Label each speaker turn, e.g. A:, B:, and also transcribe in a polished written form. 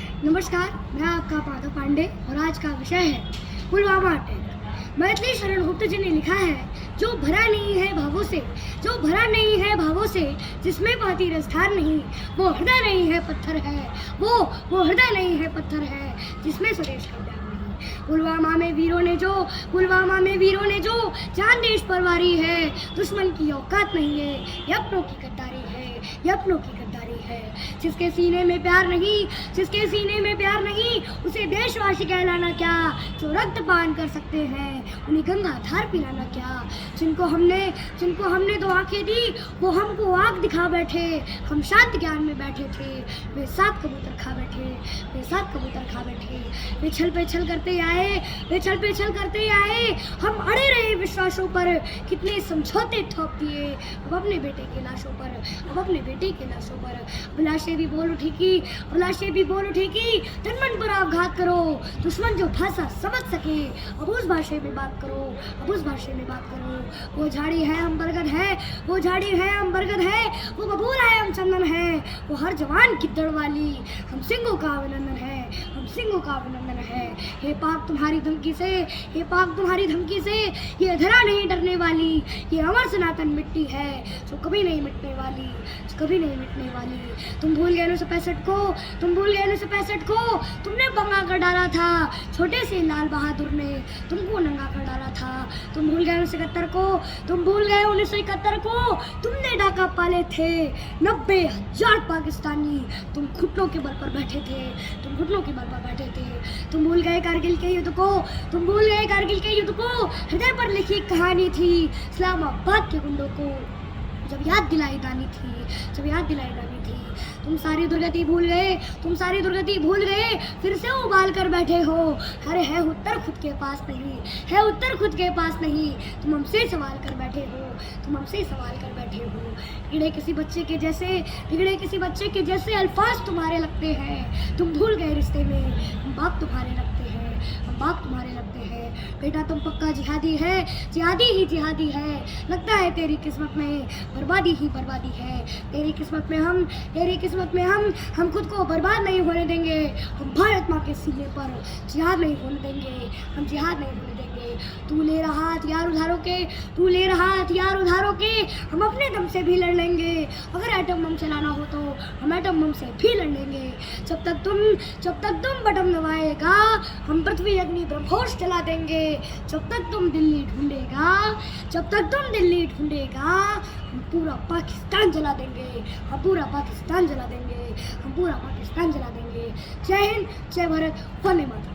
A: नमस्कार, मैं आपका पादो पांडे और आज का विषय है पुलवामा अटैक। मैथिली शरण गुप्त जी ने लिखा है, जो भरा नहीं है भावों से, जो भरा नहीं है भावों से, जिसमें बहती रसधार नहीं, वो हृदय नहीं है पत्थर है, वो हृदय नहीं है पत्थर है, जिसमें स्वदेश का प्यार नहीं। पुलवामा में वीरों ने जो जान देश पर वारी है, दुश्मन की औकात नहीं है, ये अपनों की गद्दारी है, ये अपनों की गद्दारी है। जिसके सीने में प्यार नहीं, उसे देशवासी कहलाना क्या, जो रक्तपान कर सकते हैं उन्हें गंगा धार पिलाना क्या। जिनको हमने दो आंखें दी, वो हमको आंख दिखा बैठे, हम शांत ज्ञान में बैठे थे, वे सात कबूतर खा बैठे, वे छल पे छल करते आए, हम अड़े रहे विश्वासों पर, कितने समझौते थोप दिए, अब अपने बेटे की लाशों पर। अभिलाषे भी बोल उठी कि तन-मन पर आघात करो, दुश्मन जो भाषा समझ सके, अब उस भाषा में बात करो। वो झाड़ी है हम बरगद है, वो बबूल है हम चंदन है, वो हर जवान की दड़ वाली, हम सिंहों का अभिनंदन है। हे पाक तुम्हारी धमकी से, ये धरा नहीं डरने वाली, ये अमर सनातन मिट्टी है, जो कभी नहीं मिटने वाली। तुम भूल गए 1965 को, तुमने बंगा कर डाला था, छोटे से लाल बहादुर ने तुमको नंगा कर डाला था। तुम भूल गए 1971 को, तुमने डाका पाले थे 90,000 पाकिस्तानी, तुम घुटनों के बल पर बैठे थे। तुम भूल गए कारगिल के युद्ध को, हृदय पर लिखी कहानी थी, इस्लामाबाद के गुंडों को जब याद दिलाई दानी थी। तुम सारी दुर्गति भूल गए, फिर से उबाल कर बैठे हो। अरे है उत्तर खुद के पास नहीं, तुम हमसे सवाल कर बैठे हो। बिगड़े किसी बच्चे के जैसे अल्फाज तुम्हारे लगते हैं। तुम भूल गए रिश्ते में हम बाप तुम्हारे लगते हैं। बेटा तुम पक्का जिहादी है, लगता है तेरी किस्मत में बर्बादी है। तेरी किस्मत में हम खुद को बर्बाद नहीं होने देंगे। हम भारत माँ के सीने पर जिहाद नहीं होने देंगे। तू ले रहा हथियार उधारों के, हम अपने दम से भी लड़ लेंगे। अगर एटम बम चलाना हो तो हम एटम बम से भी लड़ लेंगे। जब तक तुम बटन दबाएगा, हम पृथ्वी अग्नि ब्रह्मोस चला देंगे। जब तक तुम दिल्ली ढूंढेगा, हम पूरा पाकिस्तान जला देंगे। जय हिंद, जय भारत, वंदे मातरम।